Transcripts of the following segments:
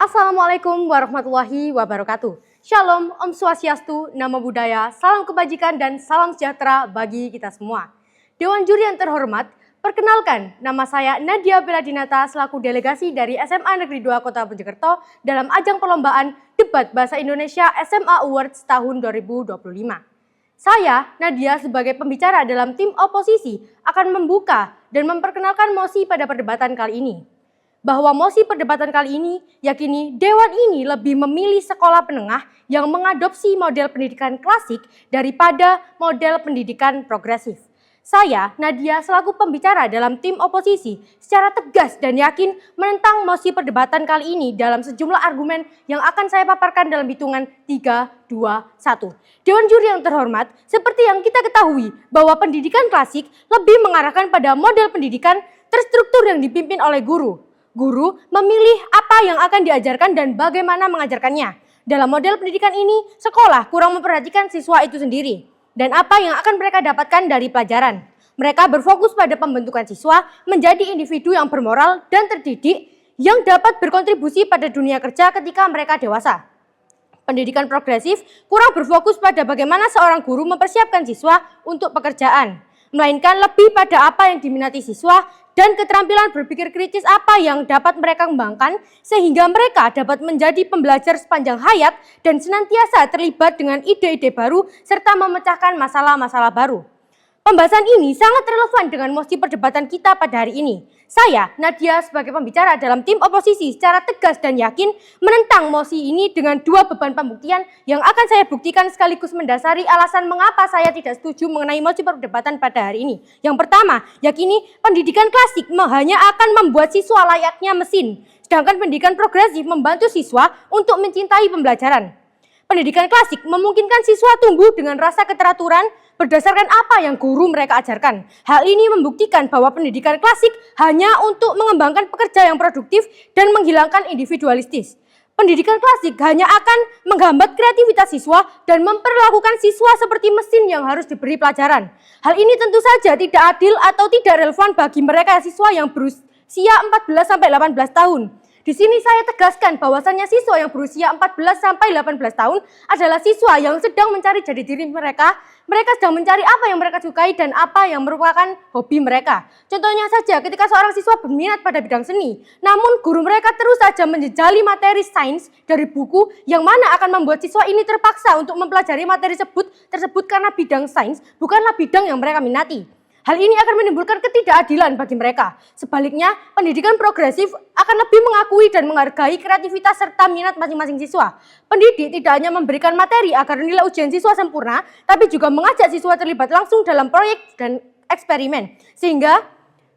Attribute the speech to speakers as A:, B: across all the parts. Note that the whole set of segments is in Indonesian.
A: Assalamualaikum warahmatullahi wabarakatuh. Shalom, Om Swastiastu, Namo Buddhaya, salam kebajikan dan salam sejahtera bagi kita semua. Dewan Juri yang terhormat, perkenalkan nama saya Nadia Beladinata selaku delegasi dari SMA Negeri 2 Kota Mojokerto dalam ajang perlombaan Debat Bahasa Indonesia SMA Awards tahun 2025. Saya, Nadia, sebagai pembicara dalam tim oposisi akan membuka dan memperkenalkan mosi pada perdebatan kali ini. Bahwa mosi perdebatan kali ini yakini Dewan ini lebih memilih sekolah penengah yang mengadopsi model pendidikan klasik daripada model pendidikan progresif. Saya, Nadia, selaku pembicara dalam tim oposisi secara tegas dan yakin menentang mosi perdebatan kali ini dalam sejumlah argumen yang akan saya paparkan dalam hitungan 3, 2, 1. Dewan Juri yang terhormat, seperti yang kita ketahui bahwa pendidikan klasik lebih mengarahkan pada model pendidikan terstruktur yang dipimpin oleh guru. Guru memilih apa yang akan diajarkan dan bagaimana mengajarkannya. Dalam model pendidikan ini, sekolah kurang memperhatikan siswa itu sendiri dan apa yang akan mereka dapatkan dari pelajaran. Mereka berfokus pada pembentukan siswa menjadi individu yang bermoral dan terdidik yang dapat berkontribusi pada dunia kerja ketika mereka dewasa. Pendidikan progresif kurang berfokus pada bagaimana seorang guru mempersiapkan siswa untuk pekerjaan, melainkan lebih pada apa yang diminati siswa dan keterampilan berpikir kritis apa yang dapat mereka kembangkan sehingga mereka dapat menjadi pembelajar sepanjang hayat dan senantiasa terlibat dengan ide-ide baru serta memecahkan masalah-masalah baru. Pembahasan ini sangat relevan dengan mosi perdebatan kita pada hari ini. Saya, Nadia, sebagai pembicara dalam tim oposisi secara tegas dan yakin menentang mosi ini dengan dua beban pembuktian yang akan saya buktikan sekaligus mendasari alasan mengapa saya tidak setuju mengenai mosi perdebatan pada hari ini. Yang pertama, yakini pendidikan klasik hanya akan membuat siswa layaknya mesin, sedangkan pendidikan progresif membantu siswa untuk mencintai pembelajaran. Pendidikan klasik memungkinkan siswa tumbuh dengan rasa keteraturan berdasarkan apa yang guru mereka ajarkan. Hal ini membuktikan bahwa pendidikan klasik hanya untuk mengembangkan pekerja yang produktif dan menghilangkan individualistis. Pendidikan klasik hanya akan menghambat kreativitas siswa dan memperlakukan siswa seperti mesin yang harus diberi pelajaran. Hal ini tentu saja tidak adil atau tidak relevan bagi mereka siswa yang berusia 14-18 tahun. Di sini saya tegaskan bahwasannya siswa yang berusia 14-18 tahun adalah siswa yang sedang mencari jati diri mereka. Mereka sedang mencari apa yang mereka sukai dan apa yang merupakan hobi mereka. Contohnya saja ketika seorang siswa berminat pada bidang seni, namun guru mereka terus saja menjejali materi sains dari buku yang mana akan membuat siswa ini terpaksa untuk mempelajari materi tersebut karena bidang sains bukanlah bidang yang mereka minati. Hal ini akan menimbulkan ketidakadilan bagi mereka. Sebaliknya, pendidikan progresif akan lebih mengakui dan menghargai kreativitas serta minat masing-masing siswa. Pendidik tidak hanya memberikan materi agar nilai ujian siswa sempurna, tapi juga mengajak siswa terlibat langsung dalam proyek dan eksperimen, sehingga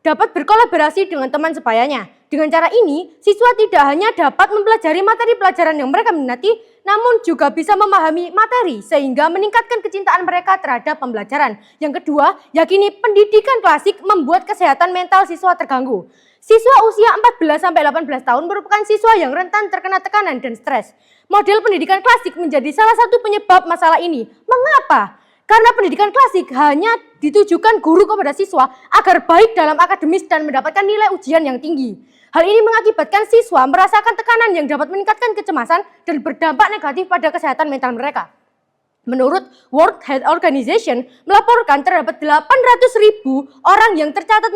A: dapat berkolaborasi dengan teman sebayanya. Dengan cara ini, siswa tidak hanya dapat mempelajari materi pelajaran yang mereka minati, namun juga bisa memahami materi sehingga meningkatkan kecintaan mereka terhadap pembelajaran. Yang kedua, yakini pendidikan klasik membuat kesehatan mental siswa terganggu. Siswa usia 14-18 tahun merupakan siswa yang rentan terkena tekanan dan stres. Model pendidikan klasik menjadi salah satu penyebab masalah ini. Mengapa? Karena pendidikan klasik hanya ditujukan guru kepada siswa agar baik dalam akademis dan mendapatkan nilai ujian yang tinggi. Hal ini mengakibatkan siswa merasakan tekanan yang dapat meningkatkan kecemasan dan berdampak negatif pada kesehatan mental mereka. Menurut World Health Organization melaporkan terdapat 800.000 orang yang tercatat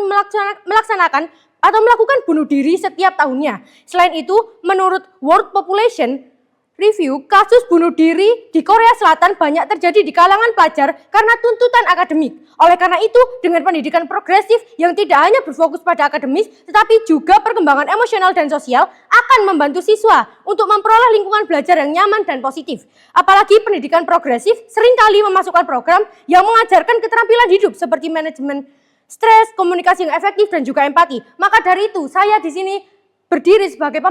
A: melaksanakan atau melakukan bunuh diri setiap tahunnya. Selain itu, menurut World Population Review, kasus bunuh diri di Korea Selatan banyak terjadi di kalangan pelajar karena tuntutan akademik. Oleh karena itu, dengan pendidikan progresif yang tidak hanya berfokus pada akademis, tetapi juga perkembangan emosional dan sosial akan membantu siswa untuk memperoleh lingkungan belajar yang nyaman dan positif. Apalagi pendidikan progresif seringkali memasukkan program yang mengajarkan keterampilan hidup seperti manajemen stres, komunikasi yang efektif, dan juga empati. Maka dari itu, saya di sini berdiri sebagai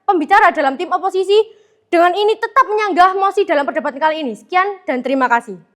A: pembicara dalam tim oposisi. Dengan ini tetap menyanggah mosi dalam perdebatan kali ini. Sekian dan terima kasih.